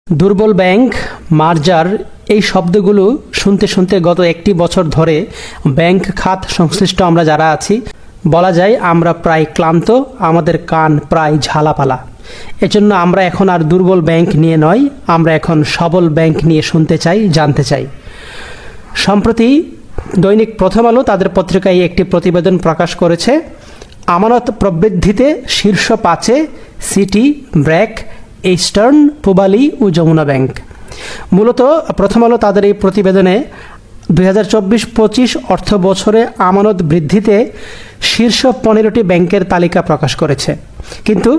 দুর্বল ব্যাংক, মার্জার এই শব্দগুলো শুনতে শুনতে গত একটি বছর ধরে ব্যাংক খাত সংশ্লিষ্ট আমরা যারা আছি বলা যায় আমরা প্রায় ক্লান্ত, আমাদের কান প্রায় ঝালাপালা। এজন্য আমরা এখন আর দুর্বল ব্যাংক নিয়ে নয়, আমরা এখন সবল ব্যাংক নিয়ে শুনতে চাই, জানতে চাই। সম্প্রতি দৈনিক প্রথম আলো তাদের পত্রিকায় একটি প্রতিবেদন প্রকাশ করেছে। আমানত প্রবৃদ্ধিতে শীর্ষ 5-এ সিটি, ব্র্যাক, ইস্টার্ন, পূবালী ও যমুনা ব্যাংক। মূলত প্রথম আলো তাদের এই প্রতিবেদনে 2024-25 অর্থ বছরে আমানত বৃদ্ধিতে শীর্ষ 15টি ব্যাংকের তালিকা প্রকাশ করেছে। কিন্তু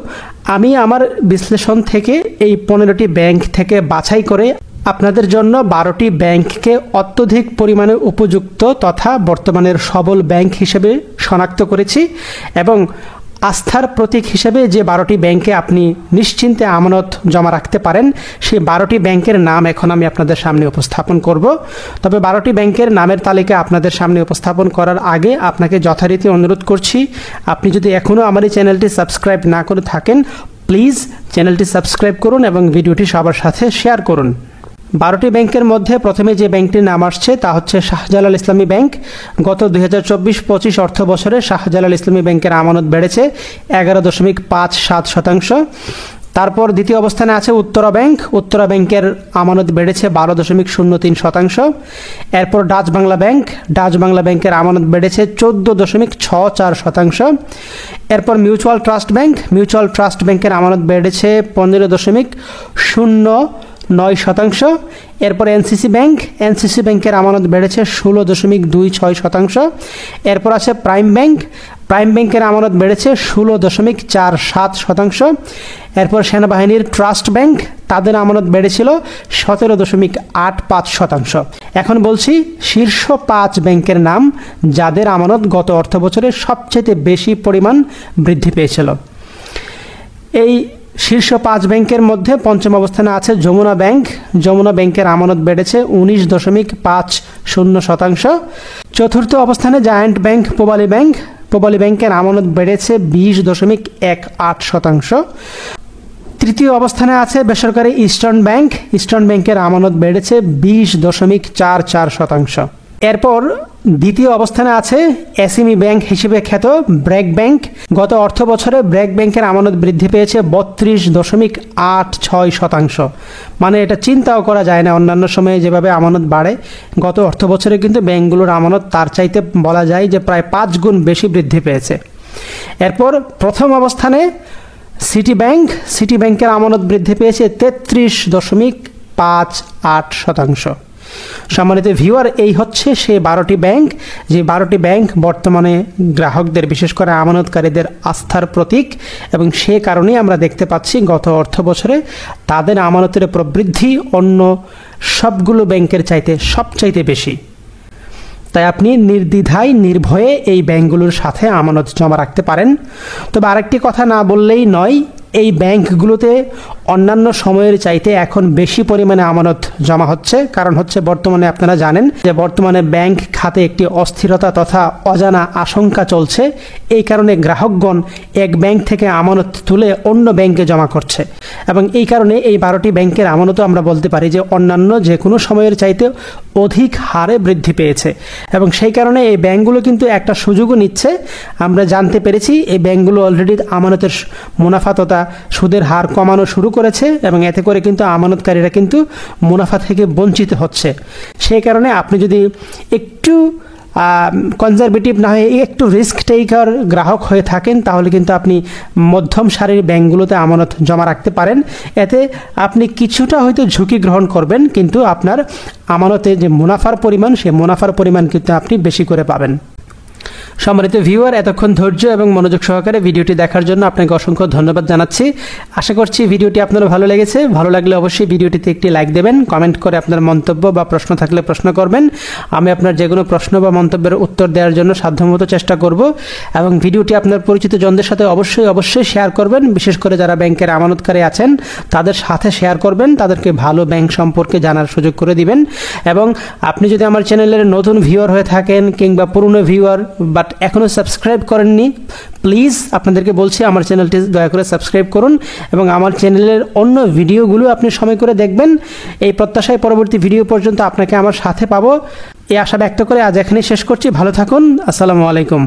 আমি আমার বিশ্লেষণ থেকে এই 15টি ব্যাংক থেকে বাছাই করে আপনাদের জন্য 12টি ব্যাংককে অত্যধিক পরিমাণে উপযুক্ত তথা বর্তমানের সবল ব্যাংক হিসেবে শনাক্ত করেছি এবং আস্থার প্রতীক হিসেবে যে 12টি ব্যাংকে আপনি নিশ্চিন্তে আমানত জমা রাখতে পারেন সেই 12টি ব্যাংকের নাম এখন আমি আপনাদের সামনে উপস্থাপন করব। তবে 12টি ব্যাংকের নামের তালিকা আপনাদের সামনে উপস্থাপন করার আগে আপনাকে যথারীতি অনুরোধ করছি, আপনি যদি এখনও আমার এই চ্যানেলটি সাবস্ক্রাইব না করে থাকেন প্লিজ চ্যানেলটি সাবস্ক্রাইব করুন এবং ভিডিওটি সবার সাথে শেয়ার করুন। 12টি ব্যাংকের মধ্যে প্রথমে যে ব্যাংকটির নাম আসছে তা হচ্ছে শাহজালাল ইসলামী ব্যাংক। গত 2024-25 অর্থ বছরে শাহজালাল ইসলামী ব্যাংকের আমানত বেড়েছে 11.57%। তারপর দ্বিতীয় অবস্থানে আছে উত্তরা ব্যাংক। উত্তরা ব্যাংকের আমানত বেড়েছে 12.03%। এরপর Dutch Bangla bank. Dutch Bangla ব্যাংকের আমানত বেড়েছে 14.64%। এরপর mutual trust bank. Mutual trust ব্যাংকের আমানত বেড়েছে 15.09%। এরপর এনসিসি ব্যাংক। এনসিসি ব্যাংকের আমানত বেড়েছে 16.26%। এরপর আছে প্রাইম ব্যাংক। প্রাইম ব্যাংকের আমানত বেড়েছে 16.47%। এরপর সেনাবাহিনীর ট্রাস্ট ব্যাংক, তাদের আমানত বেড়েছিল 17.85%। এখন বলছি শীর্ষ 5 ব্যাংকের নাম যাদের আমানত গত অর্থ বছরে সবচেয়ে বেশি পরিমাণ বৃদ্ধি পেয়েছিল। এই শীর্ষ 5 ব্যাংকের মধ্যে পঞ্চম অবস্থানে আছে যমুনা ব্যাংক। যমুনা ব্যাংকের আমানত বেড়েছে 19.50%। চতুর্থ অবস্থানে giant bank Pubali bank. Pubali ব্যাংকের আমানত বেড়েছে 20.18%। তৃতীয় অবস্থানে আছে বেসরকারি ইস্টার্ন ব্যাংক। ইস্টার্ন ব্যাংকের আমানত বেড়েছে 20.44%। এরপর দ্বিতীয় অবস্থানে আছে এসএমই ব্যাংক হিসেবে খ্যাত ব্র্যাক ব্যাংক। গত অর্থ বছরে ব্র্যাক ব্যাংকের আমানত বৃদ্ধি পেয়েছে 32.86%। মানে এটা চিন্তাও করা যায় না, অন্যান্য সময়ে যেভাবে আমানত বাড়ে গত অর্থ বছরে কিন্তু ব্যাংকগুলোর আমানত তার চাইতে বলা যায় যে প্রায় 5 গুণ বেশি বৃদ্ধি পেয়েছে। এরপর প্রথম অবস্থানে সিটি ব্যাংক। সিটি ব্যাংকের আমানত বৃদ্ধি পেয়েছে 33.58%। সম্মানিত ভিউয়ার, এই হচ্ছে সেই 12টি ব্যাংক, যে 12টি ব্যাংক বর্তমানে গ্রাহকদের বিশেষ করে আমানতকারীদের আস্থার প্রতীক এবং সে কারণেই আমরা দেখতে পাচ্ছি গত অর্থ বছরে তাদের আমানতের প্রবৃদ্ধি অন্য সবগুলো ব্যাংকের চাইতে সবচাইতে বেশি। তাই আপনি নির্দ্বিধায় নির্ভয়ে এই ব্যাংকগুলোর সাথে আমানত জমা রাখতে পারেন। তবে আরেকটি কথা না বললেই নয়, এই ব্যাংকগুলোতে অন্যান্য সময়ের চাইতে এখন বেশি পরিমাণে আমানত জমা হচ্ছে। কারণ হচ্ছে বর্তমানে আপনারা জানেন যে বর্তমানে ব্যাংক খাতে একটি অস্থিরতা তথা অজানা আশঙ্কা চলছে। এই কারণে গ্রাহকগণ এক ব্যাংক থেকে আমানত তুলে অন্য ব্যাংকে জমা করছে এবং এই কারণে এই 12টি ব্যাংকের আমানতও আমরা বলতে পারি যে অন্যান্য যে কোনো সময়ের চাইতে অধিক হারে বৃদ্ধি পেয়েছে এবং সেই কারণে এই ব্যাংকগুলো কিন্তু একটা সুযোগও নিচ্ছে। আমরা জানতে পেরেছি এই ব্যাংকগুলো অলরেডি আমানতের মুনাফা তথা সুদের হার কমানো শুরু করেছে এবং এতে করে কিন্তু আমানতকারীরা কিন্তু মুনাফা থেকে বঞ্চিত হচ্ছে। সেই কারণে আপনি যদি একটু কনজারভেটিভ না হয়ে একটু রিস্ক টেকার গ্রাহক হয়ে থাকেন তাহলে কিন্তু আপনি মধ্যম সারির ব্যাংকগুলোতে আমানত জমা রাখতে পারেন। এতে আপনি কিছুটা হয়তো ঝুঁকি গ্রহণ করবেন কিন্তু আপনার আমানতে যে মুনাফার পরিমাণ সেই মুনাফার পরিমাণ কিন্তু আপনি বেশি করে পাবেন। সম্মানিত ভিউয়ার, এতক্ষণ ধৈর্য এবং মনোযোগ সহকারে ভিডিওটি দেখার জন্য আপনাকে অসংখ্য ধন্যবাদ জানাচ্ছি। আশা করছি ভিডিওটি আপনার ভালো লেগেছে। ভালো লাগলে অবশ্যই ভিডিওটিতে একটি লাইক দেবেন, কমেন্ট করে আপনার মন্তব্য বা প্রশ্ন থাকলে প্রশ্ন করবেন। আমি আপনার যে কোনো প্রশ্ন বা মন্তব্যের উত্তর দেওয়ার জন্য সাধ্যমতো চেষ্টা করব এবং ভিডিওটি আপনার পরিচিত জনদের সাথে অবশ্যই শেয়ার করবেন। বিশেষ করে যারা ব্যাংকের আমানতকারী আছেন তাদের সাথে শেয়ার করবেন, তাদেরকে ভালো ব্যাংক সম্পর্কে জানার সুযোগ করে দিবেন। এবং আপনি যদি আমার চ্যানেলের নতুন ভিউয়ার হয়ে থাকেন কিংবা পুরনো ভিউয়ার বাট এখনও সাবস্ক্রাইব করেননি, প্লিজ আপনাদেরকে বলছি আমার চ্যানেলটি দয়া করে সাবস্ক্রাইব করুন এবং আমার চ্যানেলের অন্য ভিডিওগুলো আপনি সময় করে দেখবেন। এই প্রত্যাশায় পরবর্তী ভিডিও পর্যন্ত আপনাকে আমার সাথে পাবো, এই আশা ব্যক্ত করে আজ এখানেই শেষ করছি। ভালো থাকুন। আসসালামু আলাইকুম।